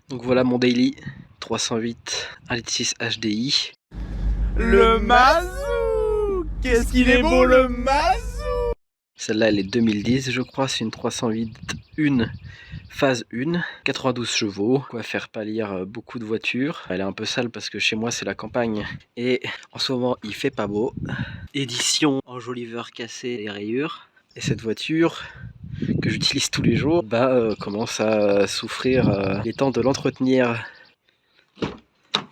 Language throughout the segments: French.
Donc voilà mon daily, 308 1,6 litre HDI. Le Mazou! Qu'est-ce qu'il est beau le Mazou! Celle-là elle est 2010 je crois, c'est une 308 1 phase 1, 92 chevaux, quoi faire pâlir beaucoup de voitures. Elle est un peu sale parce que chez moi c'est la campagne et en ce moment il fait pas beau. Édition enjoliveur cassé et rayures. Et cette voiture que j'utilise tous les jours commence à souffrir les temps de l'entretenir.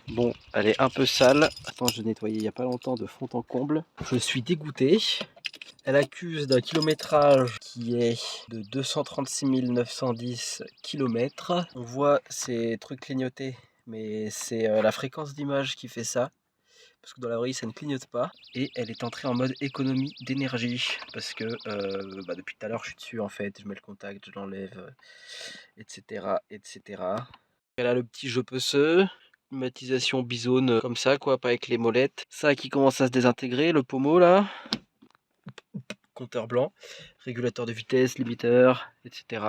Bon, elle est un peu sale. Attends, je l'ai nettoyée il n'y a pas longtemps de fond en comble. Je suis dégoûté. Elle accuse d'un kilométrage qui est de 236 910 km. On voit ces trucs clignoter, mais c'est la fréquence d'image qui fait ça. Parce que dans la vraie vie, ça ne clignote pas. Et elle est entrée en mode économie d'énergie. Parce que depuis tout à l'heure, je suis dessus en fait. Je mets le contact, je l'enlève, etc., etc. Elle a le petit je peux se. Climatisation bisone comme ça quoi, pas avec les molettes. Ça qui commence à se désintégrer, le pommeau là. Compteur blanc, régulateur de vitesse, limiteur, etc.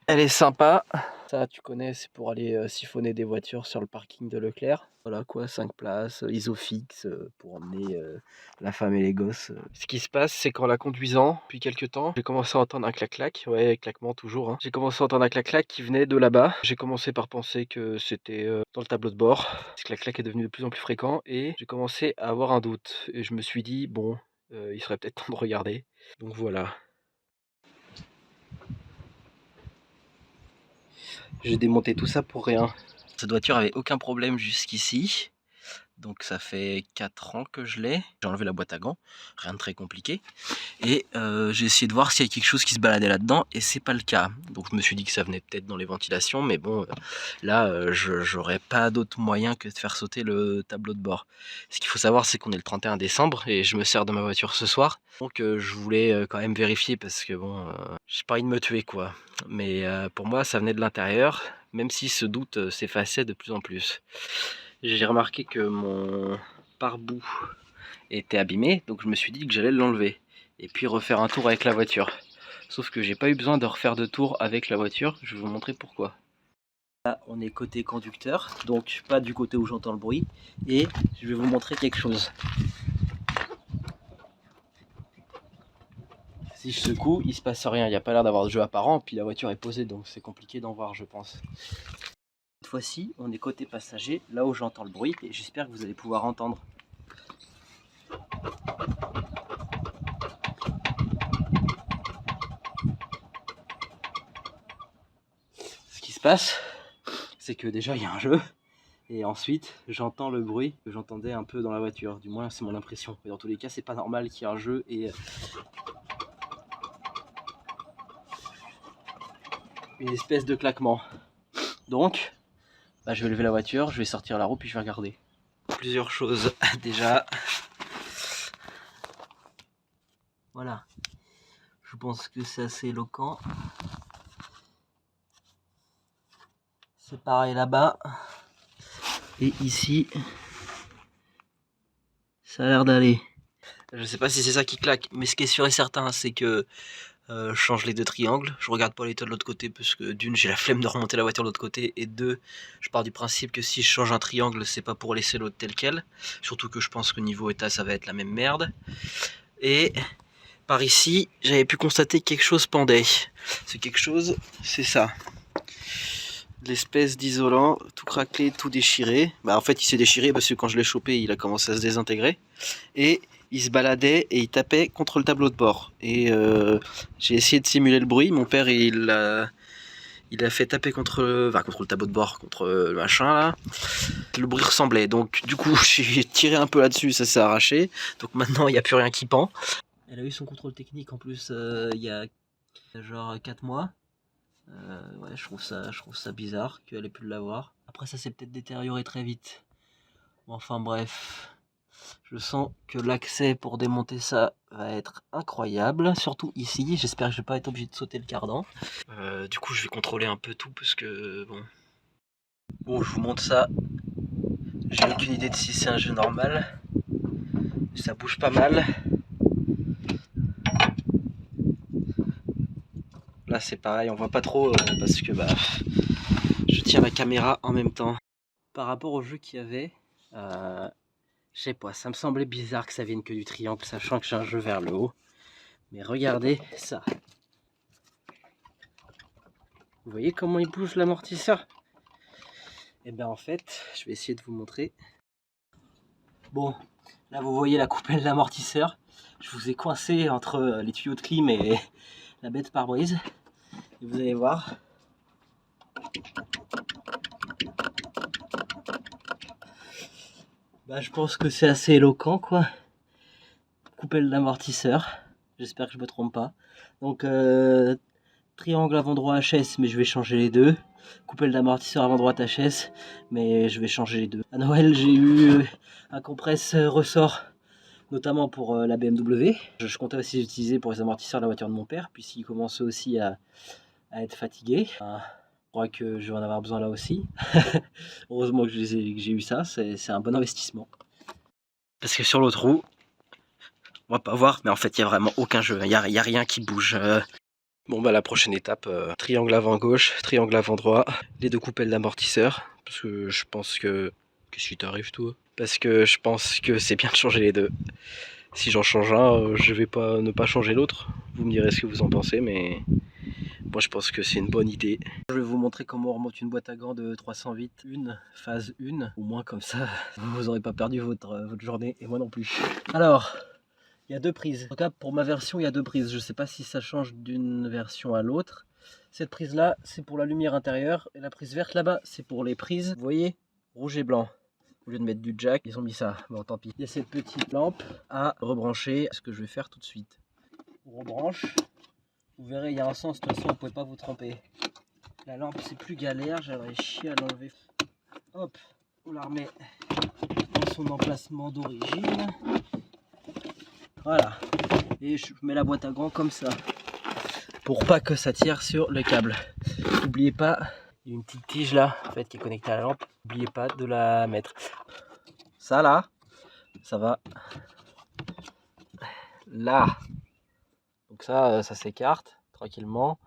Elle est sympa. Ça tu connais, c'est pour aller siphonner des voitures sur le parking de Leclerc. Voilà quoi, 5 places, isofix pour emmener la femme et les gosses. Ce qui se passe, c'est qu'en la conduisant depuis quelques temps, j'ai commencé à entendre un clac-clac, ouais, claquement toujours. Hein. J'ai commencé à entendre un clac-clac qui venait de là-bas. J'ai commencé par penser que c'était dans le tableau de bord. Ce clac-clac est devenu de plus en plus fréquent et j'ai commencé à avoir un doute. Et je me suis dit, bon, il serait peut-être temps de regarder. Donc voilà. J'ai démonté tout ça pour rien. Cette voiture avait aucun problème jusqu'ici. Donc ça fait 4 ans que je l'ai. J'ai enlevé la boîte à gants, rien de très compliqué. Et j'ai essayé de voir s'il y a quelque chose qui se baladait là-dedans et c'est pas le cas. Donc je me suis dit que ça venait peut-être dans les ventilations, mais bon, là j'aurais pas d'autre moyen que de faire sauter le tableau de bord. Ce qu'il faut savoir, c'est qu'on est le 31 décembre et je me sers de ma voiture ce soir. Donc je voulais quand même vérifier parce que bon, j'ai pas envie de me tuer quoi. Mais pour moi, ça venait de l'intérieur, même si ce doute s'effaçait de plus en plus. J'ai remarqué que mon pare-boue était abîmé, donc je me suis dit que j'allais l'enlever et puis refaire un tour avec la voiture. Sauf que j'ai pas eu besoin de refaire de tour avec la voiture, je vais vous montrer pourquoi. Là on est côté conducteur, donc pas du côté où j'entends le bruit, et je vais vous montrer quelque chose. Si je secoue, il se passe rien, il n'y a pas l'air d'avoir de jeu apparent, puis la voiture est posée, donc c'est compliqué d'en voir je pense. Cette fois-ci, on est côté passager, là où j'entends le bruit, et j'espère que vous allez pouvoir entendre. Ce qui se passe, c'est que déjà il y a un jeu, et ensuite j'entends le bruit que j'entendais un peu dans la voiture, du moins c'est mon impression. Mais dans tous les cas, c'est pas normal qu'il y ait un jeu et une espèce de claquement. Donc, je vais lever la voiture, je vais sortir la roue, puis je vais regarder. Plusieurs choses. Déjà, voilà. Je pense que c'est assez éloquent. C'est pareil là-bas. Et ici, ça a l'air d'aller. Je sais pas si c'est ça qui claque, mais ce qui est sûr et certain, c'est que je change les deux triangles. Je regarde pas l'état de l'autre côté parce que d'une, j'ai la flemme de remonter la voiture de l'autre côté, et deux, je pars du principe que si je change un triangle, c'est pas pour laisser l'autre tel quel. Surtout que je pense que niveau état, ça va être la même merde. Et par ici, j'avais pu constater que quelque chose pendait. Ce quelque chose, c'est ça. L'espèce d'isolant, tout craquelé, tout déchiré. En fait, il s'est déchiré parce que quand je l'ai chopé, il a commencé à se désintégrer. Et il se baladait et il tapait contre le tableau de bord. Et j'ai essayé de simuler le bruit. Mon père, il a fait taper contre le tableau de bord, contre le machin là. Le bruit ressemblait. Donc du coup, j'ai tiré un peu là-dessus, ça s'est arraché. Donc maintenant, il n'y a plus rien qui pend. Elle a eu son contrôle technique en plus il y a genre 4 mois. Ouais, je trouve ça bizarre qu'elle ait pu l'avoir. Après, ça s'est peut-être détérioré très vite. Bon, enfin bref. Je sens que l'accès pour démonter ça va être incroyable, surtout ici. J'espère que je vais pas être obligé de sauter le cardan. Du coup, je vais contrôler un peu tout parce que bon, je vous montre ça. J'ai aucune idée de si c'est un jeu normal. Ça bouge pas mal. Là, c'est pareil, on voit pas trop parce que Je tiens la caméra en même temps. Par rapport au jeu qu'il y avait, je sais pas, ça me semblait bizarre que ça vienne que du triangle, sachant que j'ai un jeu vers le haut. Mais regardez ça. Vous voyez comment il bouge l'amortisseur? Et bien en fait, je vais essayer de vous montrer. Bon, là vous voyez la coupelle d'amortisseur. Je vous ai coincé entre les tuyaux de clim et la bête pare-brise. Et vous allez voir. Bah, je pense que c'est assez éloquent quoi. Coupelle d'amortisseur. J'espère que je me trompe pas. Donc triangle avant droit HS, mais je vais changer les deux. Coupelle d'amortisseur avant droite HS, mais je vais changer les deux. À Noël, j'ai eu un compresse ressort, notamment pour la BMW. Je comptais aussi l'utiliser pour les amortisseurs de la voiture de mon père, puisqu'il commence aussi à être fatigué. Je crois que je vais en avoir besoin là aussi. Heureusement que j'ai eu ça, c'est un bon investissement. Parce que sur l'autre roue, on va pas voir, mais en fait il n'y a vraiment aucun jeu, il n'y a rien qui bouge. Bon bah la prochaine étape, triangle avant gauche, triangle avant droit, les deux coupelles d'amortisseur, parce que je pense que... Qu'est-ce qui t'arrive toi? Parce que je pense que c'est bien de changer les deux. Si j'en change un, je vais pas ne pas changer l'autre. Vous me direz ce que vous en pensez, mais moi je pense que c'est une bonne idée. Je vais vous montrer comment on remonte une boîte à gants de 308, phase 1, au moins comme ça, vous n'aurez pas perdu votre journée, et moi non plus. Alors... il y a deux prises. En tout cas, pour ma version, il y a deux prises. Je ne sais pas si ça change d'une version à l'autre. Cette prise-là, c'est pour la lumière intérieure. Et la prise verte là-bas, c'est pour les prises. Vous voyez, rouge et blanc. Au lieu de mettre du jack, ils ont mis ça. Bon, tant pis. Il y a cette petite lampe à rebrancher. Ce que je vais faire tout de suite. On rebranche. Vous verrez, il y a un sens. De toute façon, vous ne pouvez pas vous tromper. La lampe, c'est plus galère. J'aimerais chier à l'enlever. Hop, on la remet dans son emplacement d'origine. Voilà, et je mets la boîte à gants comme ça, pour pas que ça tire sur le câble. N'oubliez pas, il y a une petite tige là, en fait, qui est connectée à la lampe. N'oubliez pas de la mettre. Ça là, ça va là. Donc ça s'écarte tranquillement.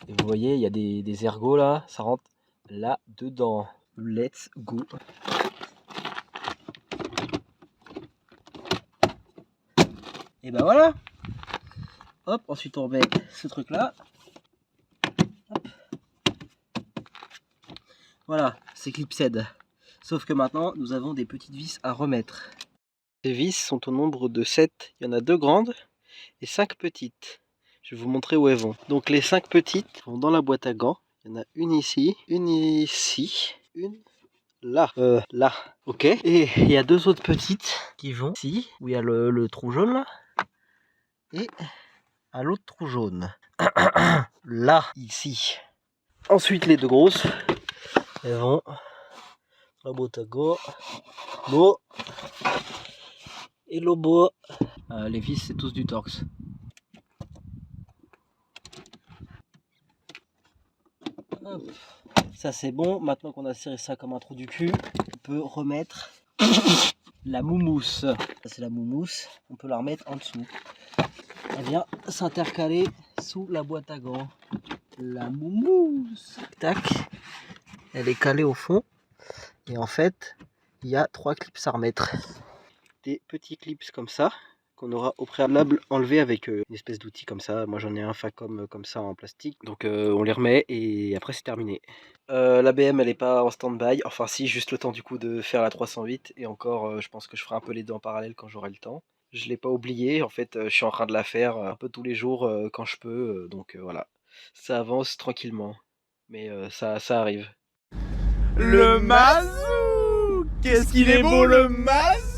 Et vous voyez, il y a des ergots là, ça rentre là dedans. Let's go. Et ben voilà. Hop, ensuite on remet ce truc là. Hop. Voilà, c'est clipsed. Sauf que maintenant nous avons des petites vis à remettre. Les vis sont au nombre de 7. Il y en a 2 grandes et 5 petites. Je vais vous montrer où elles vont. Donc les 5 petites vont dans la boîte à gants. Il y en a une ici, une là. Là. Ok. Et il y a 2 autres petites qui vont ici, où il y a le trou jaune là. Et à l'autre trou jaune. Là, ici. Ensuite, les 2 grosses, elles vont la boîte à gants. Bon. Et le bas. Les vis, c'est tous du Torx. Hop. Ça, c'est bon. Maintenant qu'on a serré ça comme un trou du cul, on peut remettre la moumousse. Ça, c'est la moumousse. On peut la remettre en dessous. Elle vient s'intercaler sous la boîte à gants. La moumousse. Tac. Elle est calée au fond. Et en fait, il y a 3 clips à remettre. Des petits clips comme ça, qu'on aura au préalable enlevé avec une espèce d'outil comme ça. Moi j'en ai un Facom comme ça en plastique. Donc on les remet et après c'est terminé. La BM elle est pas en stand-by. Enfin si, juste le temps du coup de faire la 308. Et encore je pense que je ferai un peu les deux en parallèle quand j'aurai le temps. Je l'ai pas oublié, en fait je suis en train de la faire un peu tous les jours quand je peux. Donc voilà, ça avance tranquillement. Mais ça arrive. Le Mazou! Qu'est-ce qu'il est beau le Mazou!